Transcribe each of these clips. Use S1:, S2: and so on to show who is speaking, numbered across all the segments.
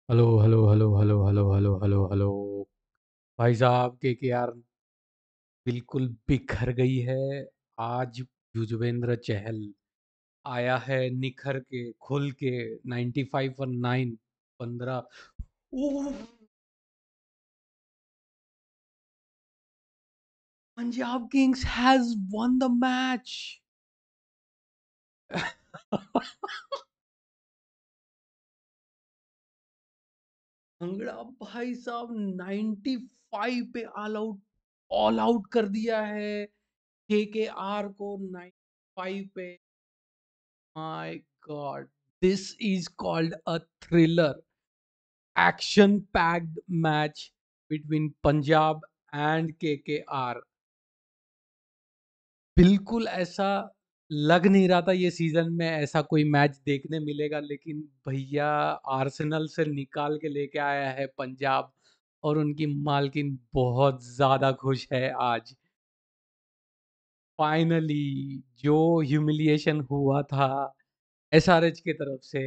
S1: Hello hello hello hello hello hello hello hello. भाई साहब KKR बिल्कुल बिखर गई है। आज युजवेंद्र चहल आया है निखर के खुल के 95 और 9 15। Oh, Punjab Kings has won the match. Bhangra भाई साहब 95 पे ऑल आउट कर दिया है केकेआर को 95 पे। My God, this is called a thriller, action-packed match between Punjab and KKR। बिल्कुल ऐसा लग नहीं रहा था ये सीजन में ऐसा कोई मैच देखने मिलेगा, लेकिन भैया आर्सेनल से निकाल के लेके आया है पंजाब और उनकी मालकिन बहुत ज्यादा खुश है आज। फाइनली जो ह्यूमिलिएशन हुआ था एसआरएच की तरफ से,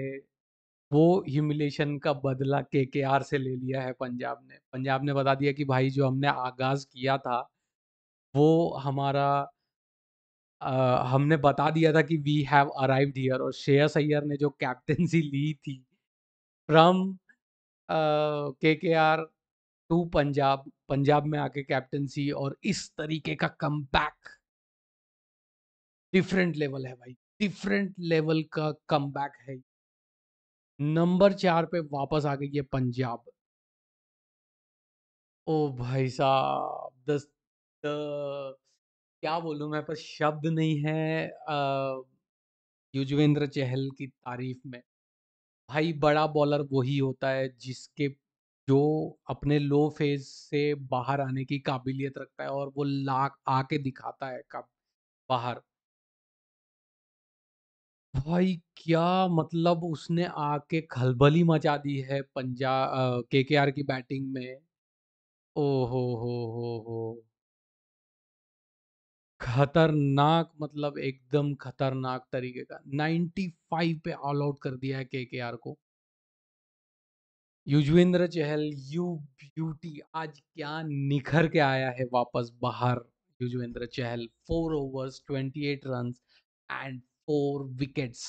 S1: वो ह्यूमिलेशन का बदला केकेआर से ले लिया है पंजाब ने बता दिया कि भाई जो हमने आगाज किया था वो हमारा हमने बता दिया था कि वी हैव अराइव्ड हियर। और श्रेयस अय्यर ने जो कैप्टेंसी ली थी from KKR to Punjab, Punjab में आके कैप्टेंसी और इस तरीके का कमबैक, डिफरेंट लेवल है भाई। डिफरेंट लेवल का कमबैक है। नंबर 4 पे वापस आ गई है पंजाब। ओ भाई साहब द क्या बोलूं मैं, पर शब्द नहीं है युजवेंद्र चहल की तारीफ में। भाई बड़ा बॉलर वही होता है जिसके जो अपने लो फेज से बाहर आने की काबिलियत रखता है और वो लाख आके दिखाता है कब बाहर। भाई क्या मतलब उसने आके खलबली मचा दी है पंजाब केकेआर की बैटिंग में। ओ हो खतरनाक, मतलब एकदम खतरनाक तरीके का 95 पे ऑल आउट कर दिया है केकेआर को। युजवेंद्र चहल यू ब्यूटी आज क्या निखर के आया है वापस बाहर। Yuzvendra Chahal 4 overs 28 runs and 4 wickets,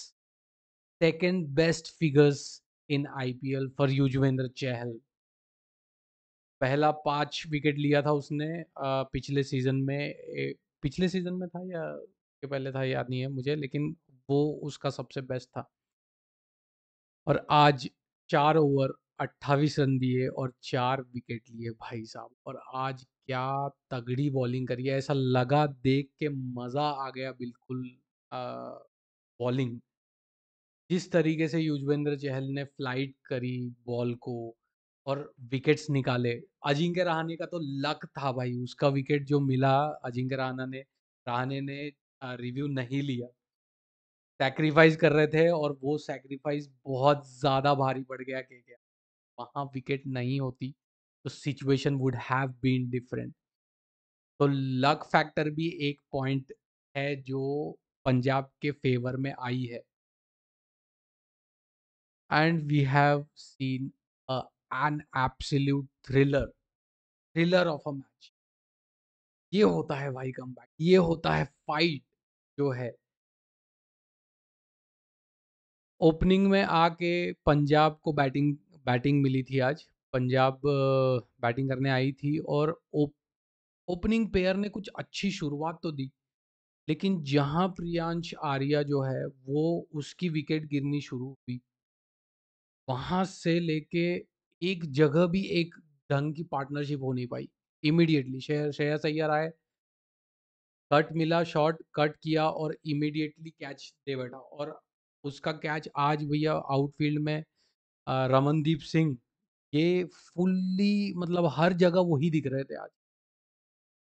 S1: second best figures in IPL for Yuzvendra Chahal. पहला 5 विकेट लिया था उसने पिछले सीजन में। पिछले सीजन में था या के पहले था याद नहीं है मुझे, लेकिन वो उसका सबसे बेस्ट था। और आज 4 ओवर 28 रन दिए और 4 विकेट लिए भाई साहब। और आज क्या तगड़ी बॉलिंग करी है, ऐसा लगा देख के मजा आ गया बिल्कुल। बॉलिंग जिस तरीके से युजवेंद्र चहल ने फ्लाइट करी बॉल को और विकेट्स निकाले। अजिंक्य रहाणे का तो लक था भाई, उसका विकेट जो मिला अजिंक्य रहाणे ने रिव्यू नहीं लिया। सैक्रिफाइस कर रहे थे और वो सैक्रिफाइस बहुत ज्यादा भारी पड़ गया के वहां विकेट नहीं होती तो situation would have been different. तो लक फैक्टर भी एक पॉइंट है जो पंजाब के फेवर में आई है। And we have seen an absolute thriller of a match. ये होता है भाई कमबैक, ये होता है फाइट जो है। ओपनिंग में आके पंजाब को बैटिंग बैटिंग मिली थी आज। पंजाब बैटिंग करने आई थी और ओपनिंग पेयर ने कुछ अच्छी शुरुआत तो दी, लेकिन जहां प्रियांश आर्या जो है वो उसकी विकेट गिरनी शुरू हुई, वहां से लेके एक जगह भी एक ढंग की पार्टनरशिप हो नहीं पाई। इमीडिएटली श्रेयस अय्यर आए, कट मिला, शॉट कट किया और इमीडिएटली कैच दे बैठा। और उसका कैच आज भैया आउटफील्ड में रमनदीप सिंह, ये फुल्ली मतलब हर जगह वही दिख रहे थे आज।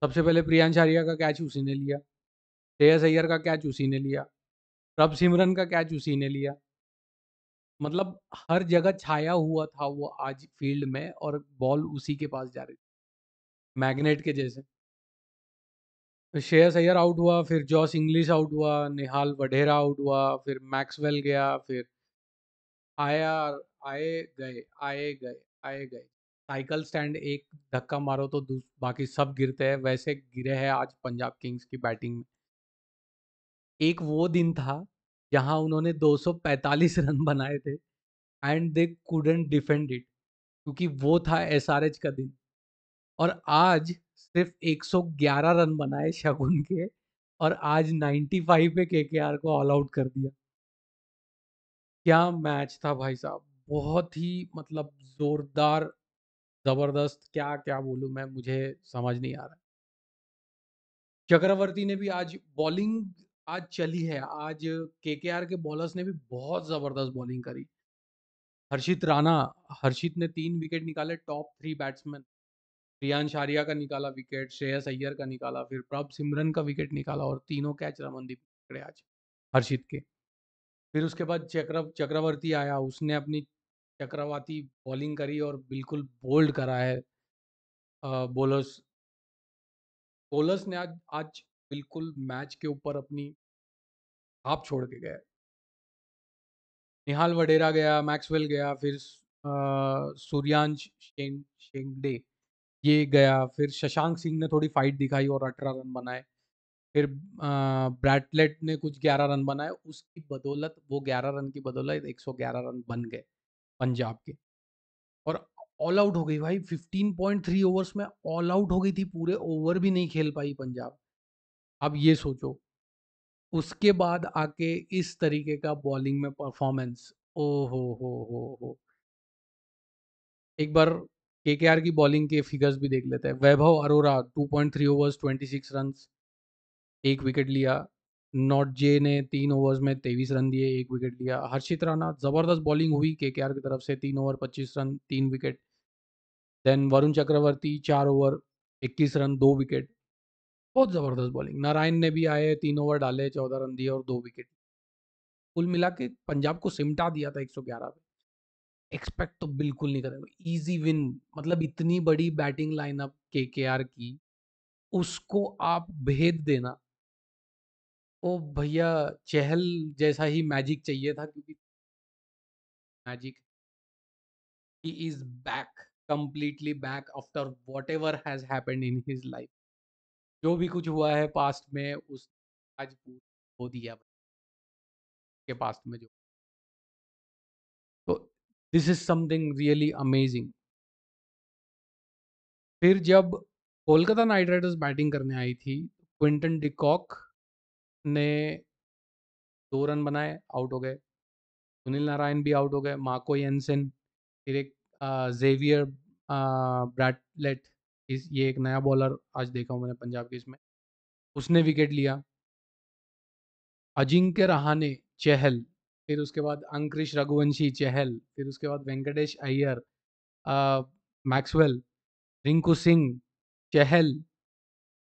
S1: सबसे पहले प्रियांश आर्या का कैच उसी ने लिया, श्रेयस अय्यर का कैच उसी ने लिया, प्रभ सिमरन का कैच उसी ने लिया। मतलब हर जगह छाया हुआ था वो आज फील्ड में और बॉल उसी के पास जा रही थी मैग्नेट के जैसे। फिर श्रेयस अय्यर आउट हुआ, फिर जॉस इंग्लिश आउट हुआ, निहाल वढेरा आउट हुआ, फिर मैक्सवेल गया, फिर आया आए गए, आए गए, आए गए। साइकिल स्टैंड एक धक्का मारो तो बाकी सब गिरते हैं, वैसे गिरे हैं आज पंजाब किंग्स की बैटिंग में। एक वो दिन था जहां उन्होंने 245 रन बनाए थे and they couldn't defend it, क्योंकि वो था एसआरएच का दिन। और आज सिर्फ 111 रन बनाए शगुन के, और आज 95 पे केकेआर को ऑल आउट कर दिया। क्या मैच था भाई साहब, बहुत ही मतलब जोरदार, जबरदस्त, क्या क्या बोलूं मैं, मुझे समझ नहीं आ रहा। चक्रवर्ती ने भी आज बॉलिंग आज चली है, आज केकेआर के बॉलर्स ने भी बहुत जबरदस्त बॉलिंग करी। हर्षित राणा, हर्षित ने 3 विकेट निकाले, टॉप 3 बैट्समैन। प्रियांश आर्या का निकाला विकेट, श्रेयस अय्यर का निकाला, फिर प्रभ सिमरन का विकेट निकाला, और तीनों कैच रमनदीप ने पकड़े आज हर्षित के। फिर उसके बाद चक्रवर्ती आया, उसने अपनी चक्रवाती बॉलिंग करी और बिल्कुल बोल्ड करा है। बॉलर्स बॉलर्स ने आज आज बिल्कुल मैच के ऊपर अपनी छाप छोड़ के गए। निहाल वडेरा गया, मैक्सवेल गया, फिर सूर्यांश शेंगडे ये गया, फिर शशांक सिंह ने थोड़ी फाइट दिखाई और 18 रन बनाए। फिर ब्रैटलेट ने कुछ 11 रन बनाए, उसकी बदौलत, वो 11 रन की बदौलत 111 रन बन गए पंजाब के। और ऑल आउट हो गई भाई, 15.3 ओवर्स में ऑल आउट हो गई थी, पूरे ओवर भी नहीं खेल पाई पंजाब। अब ये सोचो, उसके बाद आके इस तरीके का बॉलिंग में परफॉर्मेंस, ओ हो। एक बार केकेआर की बॉलिंग के फिगर्स भी देख लेते हैं। वैभव अरोरा 2.3 ओवर्स 26 रन, एक विकेट लिया। नॉट जे ने 3 ओवर्स में 23 रन दिए, एक विकेट लिया। हर्षित राणा, जबरदस्त बॉलिंग हुई केकेआर की तरफ से, 3 over 25 run, 3 wicket. Then Varun Chakravarthy 4 over 21 run, 2 wicket. बहुत जबरदस्त बॉलिंग। नारायण ने भी आए, 3 ओवर डाले, 14 रन दिए और 2 विकेट। कुल मिला के पंजाब को सिमटा दिया था 111 पे। एक्सपेक्ट तो बिल्कुल नहीं करेंगे इजी विन, मतलब इतनी बड़ी बैटिंग लाइनअप केकेआर की, उसको आप भेद देना। ओ भैया, चहल जैसा ही मैजिक चाहिए था, क्योंकि magic, he is back, completely back after what ever has happened in his life. जो भी कुछ हुआ है पास्ट में, उस आज हो दिया के पास्ट में जो। तो this is something really amazing. फिर जब कोलकाता नाइट राइडर्स बैटिंग करने आई थी, क्विंटन डिकॉक ने 2 रन बनाए, आउट हो गए। सुनील नारायण भी आउट हो गए। मार्को येंसन, फिर एक जेवियर ब्रैटलेट, इस ये एक नया बॉलर आज देखा हूँ मैंने पंजाब के इसमें, उसने विकेट लिया। अजिंक्य रहाणे, चहल, फिर उसके बाद अंकृश रघुवंशी, चहल, फिर उसके बाद वेंकटेश अय्यर, मैक्सवेल, रिंकू सिंह, चहल,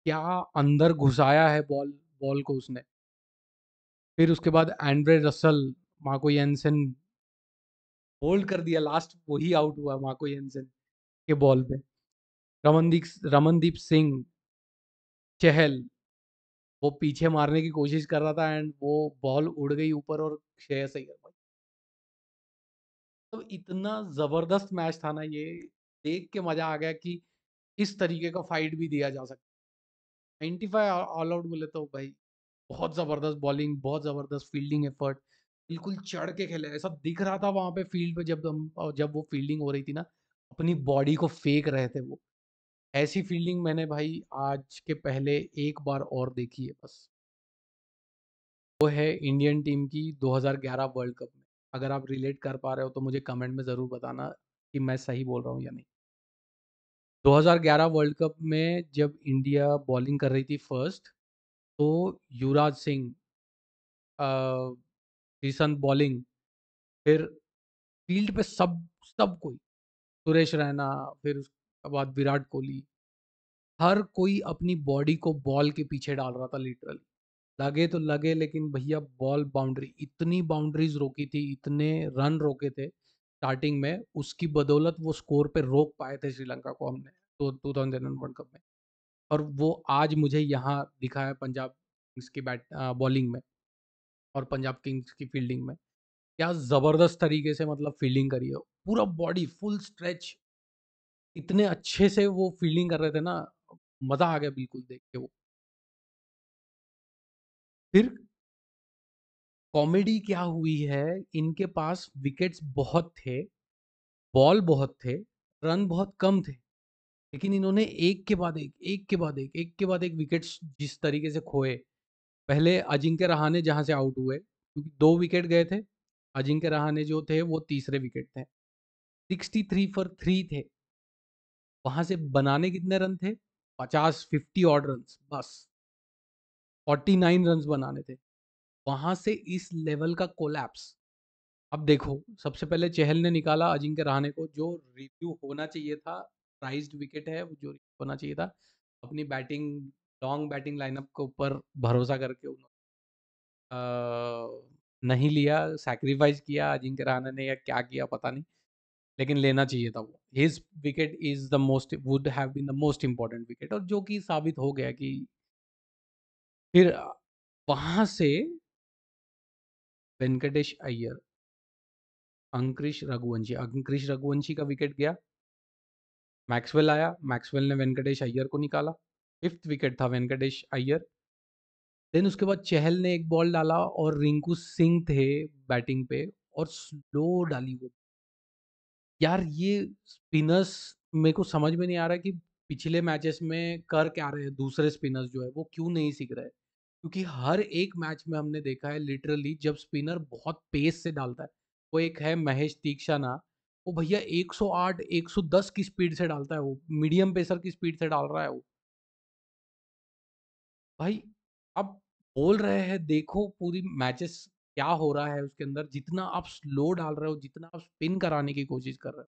S1: क्या अंदर घुसाया है बॉल, बॉल को उसने। फिर उसके बाद Andre Russell, Marco Jansen hold कर दिया, लास्ट वही आउट हुआ मार्को येंसन के बॉल पे। रमनदीप सिंह, चहल, वो पीछे मारने की कोशिश कर रहा था एंड वो बॉल उड़ गई ऊपर, और श्रेयस अय्यर भाई। तो इतना जबरदस्त मैच था ना ये, देख के मजा आ गया कि इस तरीके का फाइट भी दिया जा सकता है। 95 ऑल आउट बोले तो भाई, बहुत जबरदस्त बॉलिंग, बहुत जबरदस्त फील्डिंग एफर्ट, बिल्कुल चढ़ के खेले, ऐसा दिख रहा था वहां पे फील्ड पे, जब वो फील्डिंग हो रही थी ना, अपनी बॉडी को फेंक रहे थे वो। ऐसी फील्डिंग मैंने भाई आज के पहले एक बार और देखी है बस। वो है इंडियन टीम की 2011 वर्ल्ड कप में। अगर आप रिलेट कर पा रहे हो तो मुझे कमेंट में ज़रूर बताना कि मैं सही बोल रहा हूँ या नहीं। 2011 वर्ल्ड कप में जब इंडिया बॉलिंग कर रही थी फर्स्ट, तो युवराज सिंह, रीसन बॉलिंग, फिर फील्ड पे सब सब कोई, सुरेश रैना, फिर उसके बाद विराट कोहली, हर कोई अपनी बॉडी को बॉल के पीछे डाल रहा था लिटरली। लगे तो लगे, लेकिन भैया बॉल बाउंड्री, इतनी बाउंड्रीज रोकी थी, इतने रन रोके थे स्टार्टिंग में, उसकी बदौलत वो स्कोर पे रोक पाए थे श्रीलंका को हमने, तो 2011 वर्ल्ड कप में। और वो आज मुझे यहाँ दिखा है पंजाब किंग्स की बैट बॉलिंग में और पंजाब किंग्स की फील्डिंग में। क्या ज़बरदस्त तरीके से मतलब फील्डिंग करी है। पूरा बॉडी फुल स्ट्रेच, इतने अच्छे से वो फील्डिंग कर रहे थे ना, मज़ा आ गया बिल्कुल देख के वो। फिर कॉमेडी क्या हुई है, इनके पास विकेट्स बहुत थे, बॉल बहुत थे, रन बहुत कम थे। लेकिन इन्होंने एक के बाद एक, एक के बाद एक, एक के बाद एक विकेट्स जिस तरीके से खोए। पहले अजिंक्य रहाणे जहाँ से आउट हुए, क्योंकि 2 विकेट गए थे। अजिंक्य रहाणे जो थे वो तीसरे विकेट थे। 63 फॉर 3 थे। वहाँ से बनाने कितने रन थे? 50 ऑड रन्स बस। 49 रन्स बनाने थे। वहाँ से इस लेवल का कोलैप्स। अब देखो, सबसे पहले चहल ने निकाला अजिंक्य रहाणे को, जो रिव्यू होना चाहिए था, प्राइज्ड विकेट है, जो रिव्यू होना चाहिए था। अपनी बैटिंग, लॉन्ग बैटिंग लाइनअप के ऊपर भरोसा करके उन्होंने नहीं लिया, सैक्रिफाइस किया अजिंक्य रहाणे ने, या क्या किया पता नहीं, लेकिन लेना चाहिए था वो। His wicket is the most, would have been the most important wicket, और जो कि साबित हो गया कि फिर वहां से वेंकटेश अय्यर, अंकृश रघुवंशी का विकेट गया। मैक्सवेल आया, मैक्सवेल ने वेंकटेश अय्यर को निकाला। फिफ्थ विकेट था वेंकटेश अय्यर। देन उसके बाद चहल ने एक बॉल डाला और रिंकू सिंह थे बैटिंग पे, और स्लो डाली वो। यार ये स्पिनर्स, मेरे को समझ में नहीं आ रहा कि पिछले मैचेस में कर क्या रहे हैं दूसरे स्पिनर्स जो है, वो क्यों नहीं सीख रहे। क्योंकि हर एक मैच में हमने देखा है लिटरली, जब स्पिनर बहुत पेस से डालता है। वो एक है महेश तीक्षाना, वो भैया 108 110 की स्पीड से डालता है, वो मीडियम पेसर की स्पीड से डाल रहा है वो। भाई, अब बोल रहे हैं देखो पूरी मैचेस क्या हो रहा है उसके अंदर, जितना आप स्लो डाल रहे हो, जितना आप स्पिन कराने की कोशिश कर रहे हो,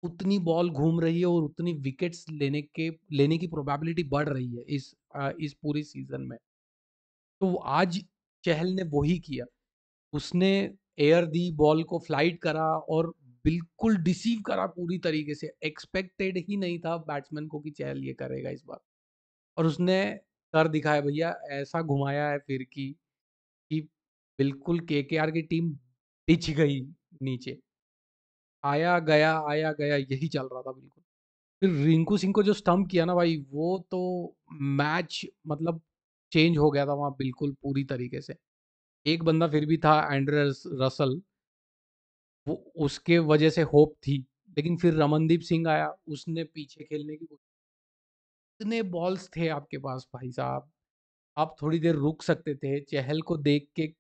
S1: उतनी बॉल घूम रही है और उतनी विकेट्स लेने की प्रोबेबिलिटी बढ़ रही है इस पूरी सीजन में। तो आज चहल ने वही किया। उसने एयर दी, बॉल को फ्लाइट करा, और बिल्कुल डिसीव करा पूरी तरीके से। एक्सपेक्टेड ही नहीं था बैट्समैन को कि चहल ये करेगा इस बार, और उसने कर दिखाया भैया। ऐसा घुमाया है फिर कि बिल्कुल केकेआर की टीम पिच गई नीचे। आया गया यही चल रहा था बिल्कुल। फिर रिंकू सिंह को जो स्टंप किया ना भाई, वो तो मैच मतलब चेंज हो गया था वहाँ बिल्कुल पूरी तरीके से। एक बंदा फिर भी था, एंड्रेस रसल, वो उसके वजह से होप थी। लेकिन फिर रमनदीप सिंह आया, उसने पीछे खेलने की कोशिश। इतने बॉल्स थे आपके पास भाई साहब, आप थोड़ी देर रुक सकते थे, चहल को देख के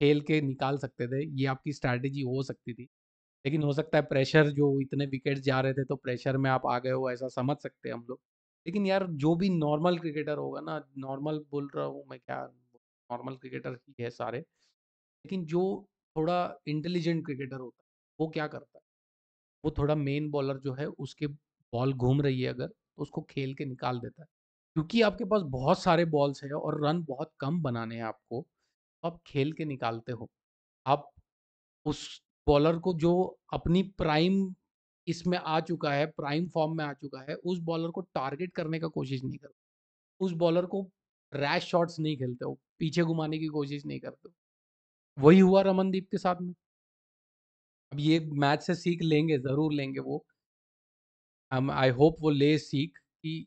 S1: खेल के निकाल सकते थे, ये आपकी स्ट्रैटेजी हो सकती थी। लेकिन हो सकता है प्रेशर, जो इतने विकेट्स जा रहे थे तो प्रेशर में आप आ गए हो, ऐसा समझ सकते हैं हम लोग। लेकिन यार जो भी नॉर्मल क्रिकेटर होगा ना, नॉर्मल बोल रहा हूँ मैं क्या, नॉर्मल क्रिकेटर ही है सारे, लेकिन जो थोड़ा इंटेलिजेंट क्रिकेटर होता है, वो क्या करता है, वो थोड़ा मेन बॉलर जो है उसके बॉल घूम रही है अगर, तो उसको खेल के निकाल देता है। क्योंकि आपके पास बहुत सारे बॉल्स हैं और रन बहुत कम बनाने हैं आपको, तो आप खेल के निकालते हो। आप उस बॉलर को जो अपनी प्राइम इसमें आ चुका है, प्राइम फॉर्म में आ चुका है, उस बॉलर को टारगेट करने का कोशिश नहीं करते। उस बॉलर को रैश शॉट्स नहीं खेलते हो, पीछे घुमाने की कोशिश नहीं करते हो। वही हुआ रमनदीप के साथ में। अब ये मैच से सीख लेंगे, ज़रूर लेंगे वो। हम आई होप वो ले सीख कि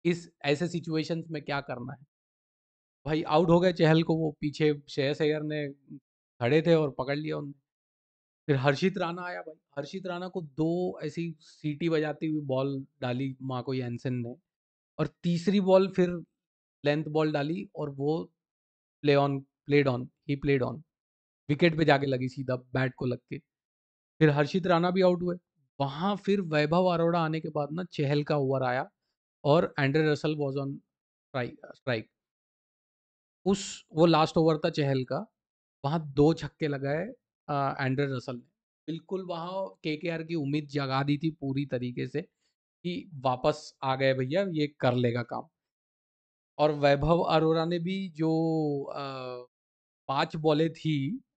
S1: इस ऐसे सिचुएशंस में क्या करना है। भाई आउट हो गए चहल को, वो पीछे श्रेयस अय्यर ने खड़े थे और पकड़ लिया उन्होंने। फिर हर्षित राणा आया भाई, हर्षित राणा को 2 ऐसी सीटी बजाती हुई बॉल डाली मार्को यैनसन ने, और तीसरी बॉल फिर लेंथ बॉल डाली, और वो प्लेड ऑन, विकेट पे जाके लगी सीधा बैट को लग के। फिर हर्षित राणा भी आउट हुए। वहां फिर वैभव अरोड़ा आने के बाद ना चहल का ओवर आया, और Andre Russell was on strike. उस वो लास्ट ओवर था चहल का, वहां 2 छक्के लगाए एंड्रे रसल ने। बिल्कुल वहां केकेआर की उम्मीद जगा दी थी पूरी तरीके से कि वापस आ गए भैया, ये कर लेगा काम। और वैभव अरोड़ा ने भी जो 5 बॉलें थी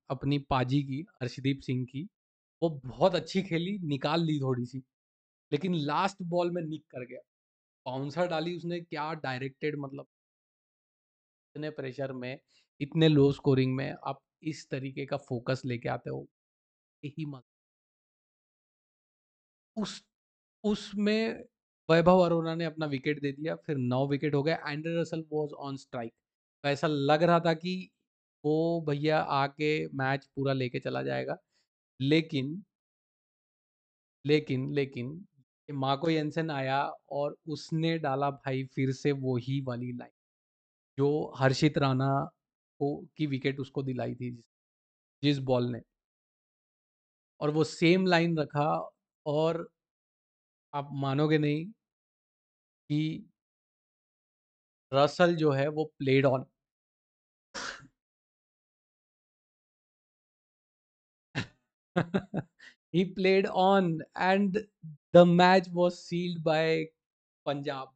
S1: अपनी पाजी की, अर्शदीप सिंह की, वो बहुत अच्छी खेली, निकाल ली थोड़ी-सी। लेकिन लास्ट बॉल में निक कर गया। बाउंसर डाली उसने, क्या डायरेक्टेड, मतलब इतने प्रेशर में, इतने लो स्कोरिंग में आप इस तरीके का फोकस लेके आते हो। ही मत। उस उसमें वैभव अरोड़ा ने अपना विकेट दे दिया, फिर 9 विकेट हो गए, Andre Russell was on strike. तो ऐसा लग रहा था कि वो भैया आके मैच पूरा लेके चला जाएगा। लेकिन, लेकिन मार्को येन्सेन आया और उसने डाला भाई फिर से वही वाली लाइन, जो हर्षित राणा को की विकेट उसको दिलाई थी जिस बॉल ने, और वो सेम लाइन रखा। और आप मानोगे नहीं कि रसल जो है वो played on. He played on and the match was sealed by Punjab.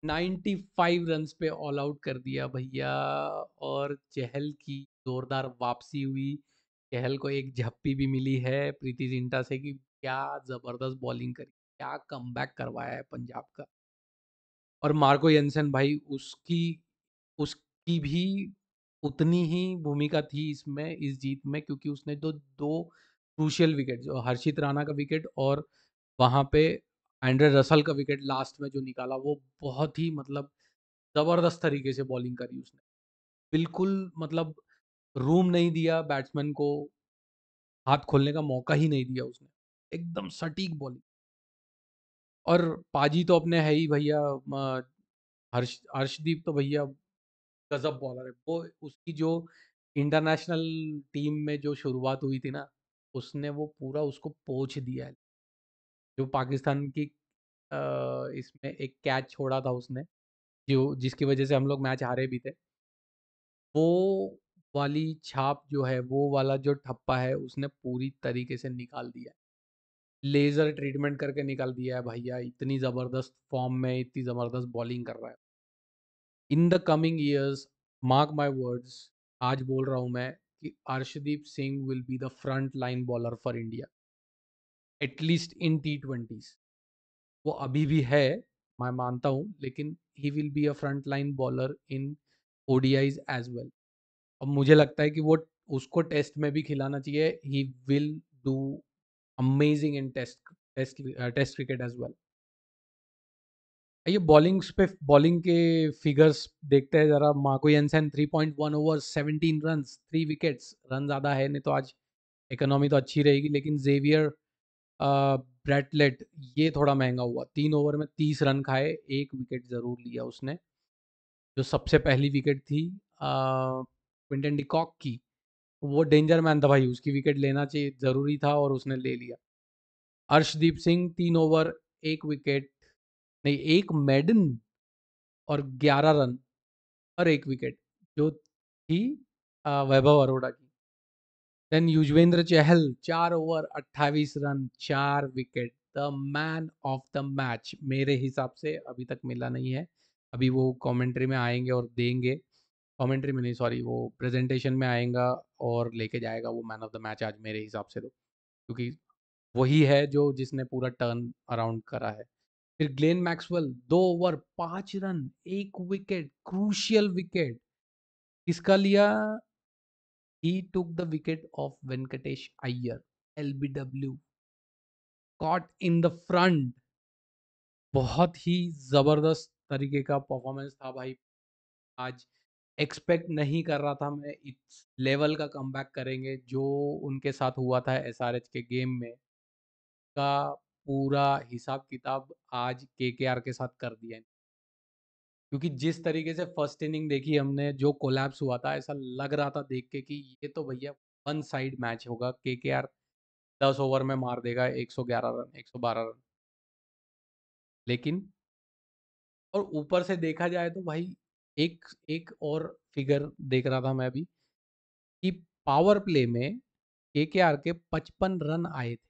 S1: 95 runs पे ऑल आउट कर दिया भैया। और चहल की जोरदार वापसी हुई। चहल को एक झप्पी भी मिली है प्रीति जिंटा से कि क्या जबरदस्त बॉलिंग करी, क्या कमबैक करवाया है पंजाब का। और मार्को येन्सेन भाई, उसकी उसकी भी उतनी ही भूमिका थी इसमें, इस जीत में, क्योंकि उसने तो दो क्रूशियल विकेट, जो हर्षित राणा का विकेट और वहां पे एंड्रे रसल का विकेट लास्ट में जो निकाला, वो बहुत ही मतलब जबरदस्त तरीके से बॉलिंग करी उसने। बिल्कुल मतलब रूम नहीं दिया बैट्समैन को, हाथ खोलने का मौका ही नहीं दिया उसने। एकदम सटीक बॉलिंग। और पाजी तो अपने है ही भैया। हर्षदीप तो भैया गजब बॉलर है वो। उसकी जो इंटरनेशनल टीम में जो शुरुआत हुई थी ना, उसने वो पूरा उसको पोंछ दिया है। जो पाकिस्तान की इसमें एक कैच छोड़ा था उसने, जो जिसकी वजह से हम लोग मैच हारे भी थे, वो वाली छाप जो है, वो वाला जो ठप्पा है, उसने पूरी तरीके से निकाल दिया है। लेजर ट्रीटमेंट करके निकाल दिया है भैया। इतनी जबरदस्त फॉर्म में, इतनी जबरदस्त बॉलिंग कर रहा है। In the coming years, mark my words, आज बोल रहा हूं मैं कि Arshdeep Singh will be the front line bowler for India, at least in T20s। वो अभी भी है, मैं मानता हूँ, लेकिन he will be a front line bowler in ODIs as well. अब मुझे लगता है कि वो उसको टेस्ट में भी खिलाना चाहिए। He will do amazing in test cricket as well. ये बॉलिंग्स पे, बॉलिंग के फिगर्स देखते हैं जरा। Marco Jansen 3.1 over 17 runs 3 wickets. Run ज़्यादा है नहीं तो आज इकोनॉमी तो अच्छी रहेगी, लेकिन जेवियर ब्रैटलेट ये थोड़ा महंगा हुआ। 3 ओवर में 30 रन खाए, एक विकेट ज़रूर लिया उसने। जो सबसे पहली विकेट थी क्विंटन डिकॉक की, वो डेंजर मैन था भाई, उसकी विकेट लेना चाहिए, ज़रूरी था, और उसने ले लिया। अर्शदीप सिंह 3 ओवर, एक विकेट, नहीं एक मेडन और 11 रन और एक विकेट, जो थी वैभव अरोड़ा की। Then Yuzvendra Chahal 4 over 28 run 4 wicket, the man of the match मेरे हिसाब से अभी तक मिला नहीं है। अभी वो कमेंट्री में आएंगे और देंगे। कमेंट्री में नहीं, सॉरी, वो प्रेजेंटेशन में आएगा और लेके जाएगा वो मैन ऑफ द मैच आज मेरे हिसाब से तो, क्योंकि वही है जो जिसने पूरा टर्न अराउंड करा है। फिर ग्लेन मैक्सवेल 2 ओवर 5 रन एक विकेट, क्रूशियल विकेट। किसका लिया? He took the wicket of Venkatesh Iyer, LBW, caught in the front। बहुत ही जबरदस्त तरीके का परफॉर्मेंस था भाई आज। एक्सपेक्ट नहीं कर रहा था मैं इस लेवल का कमबैक करेंगे, जो उनके साथ हुआ था SRH के गेम में, का पूरा हिसाब किताब आज KKR के साथ कर दिया है। क्योंकि जिस तरीके से फर्स्ट इनिंग देखी हमने, जो कोलैप्स हुआ था, ऐसा लग रहा था देख के कि ये तो भैया वन साइड मैच होगा। KKR 10 ओवर में मार देगा 111 रन, 112 रन। लेकिन, और ऊपर से देखा जाए तो भाई, एक एक और फिगर देख रहा था मैं भी, कि पावर प्ले में KKR के 55 रन आए थे।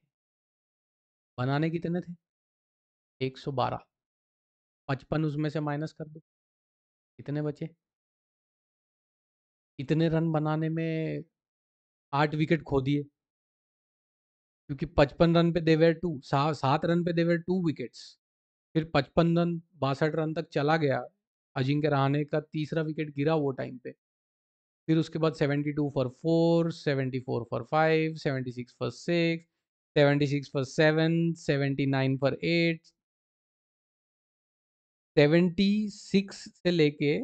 S1: बनाने कितने थे? 112। 55 उसमें से माइनस कर दो, कितने बचे? इतने रन बनाने में 8 विकेट खो दिए, क्योंकि 55 रन पे देवर 7 रन पे देवर 2 विकेट्स। फिर 55 रन 62 रन तक चला गया। अजिंक्य रहाणे का तीसरा विकेट गिरा वो टाइम पे। फिर उसके बाद 72 for 4, 74 for 5, 76 for 6, 76 for 7, 79 for 8, 76 से लेके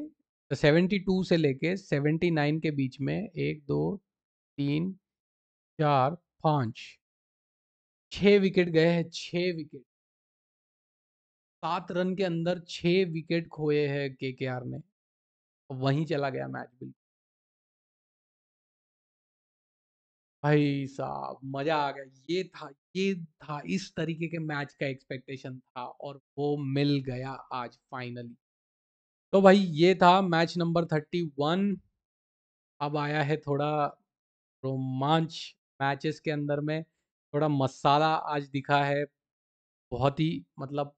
S1: 72 से लेके 79 के बीच में 1 2 3 4 5 6 विकेट गए हैं। 6 विकेट, 7 रन के अंदर 6 विकेट खोए हैं केकेआर ने। वहीं चला गया मैच बिल्कुल। भाई साहब मजा आ गया। ये था इस तरीके के मैच का एक्सपेक्टेशन था और वो मिल गया आज फाइनली। तो भाई ये था मैच नंबर 31। अब आया है थोड़ा रोमांच मैचेस के अंदर में, थोड़ा मसाला आज दिखा है। बहुत ही मतलब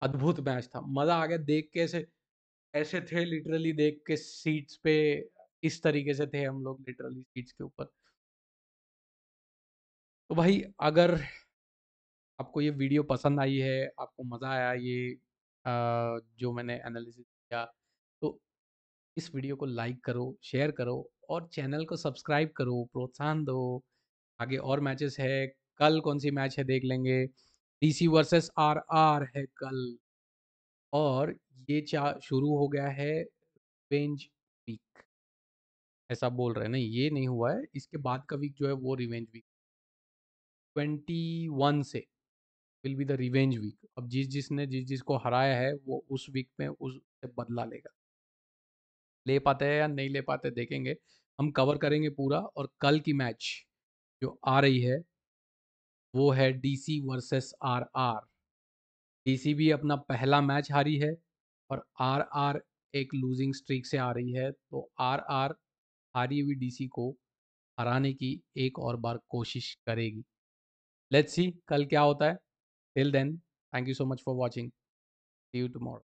S1: अद्भुत मैच था, मजा आ गया देख के। ऐसे ऐसे थे लिटरली, देख के सीट्स पे इस तरीके से थे हम लोग लिटरली सीट्स के ऊपर। तो भाई अगर आपको ये वीडियो पसंद आई है, आपको मज़ा आया ये जो मैंने एनालिसिस किया, तो इस वीडियो को लाइक करो, शेयर करो और चैनल को सब्सक्राइब करो, प्रोत्साहन दो। आगे और मैचेस है, कल कौन सी मैच है देख लेंगे। डीसी वर्सेस आरआर है कल। और ये शुरू हो गया है रिवेंज वीक, ऐसा बोल रहे हैं। नहीं, ये नहीं हुआ है, इसके बाद का वीक जो है वो रिवेंज वीक 21 से will be the revenge week. अब जिस जिसको हराया है वो उस वीक में उससे बदला लेगा। ले पाते हैं या नहीं ले पाते देखेंगे, हम कवर करेंगे पूरा। और कल की मैच जो आ रही है वो है डीसी वर्सेस आरआर। डीसी भी अपना पहला मैच हारी है और आरआर एक लूजिंग स्ट्रीक से आ रही है। तो आरआर हारी हुई डीसी को हराने की एक और बार कोशिश करेगी। लेट्स सी कल क्या होता है। Till then, thank you so much for watching. See you tomorrow.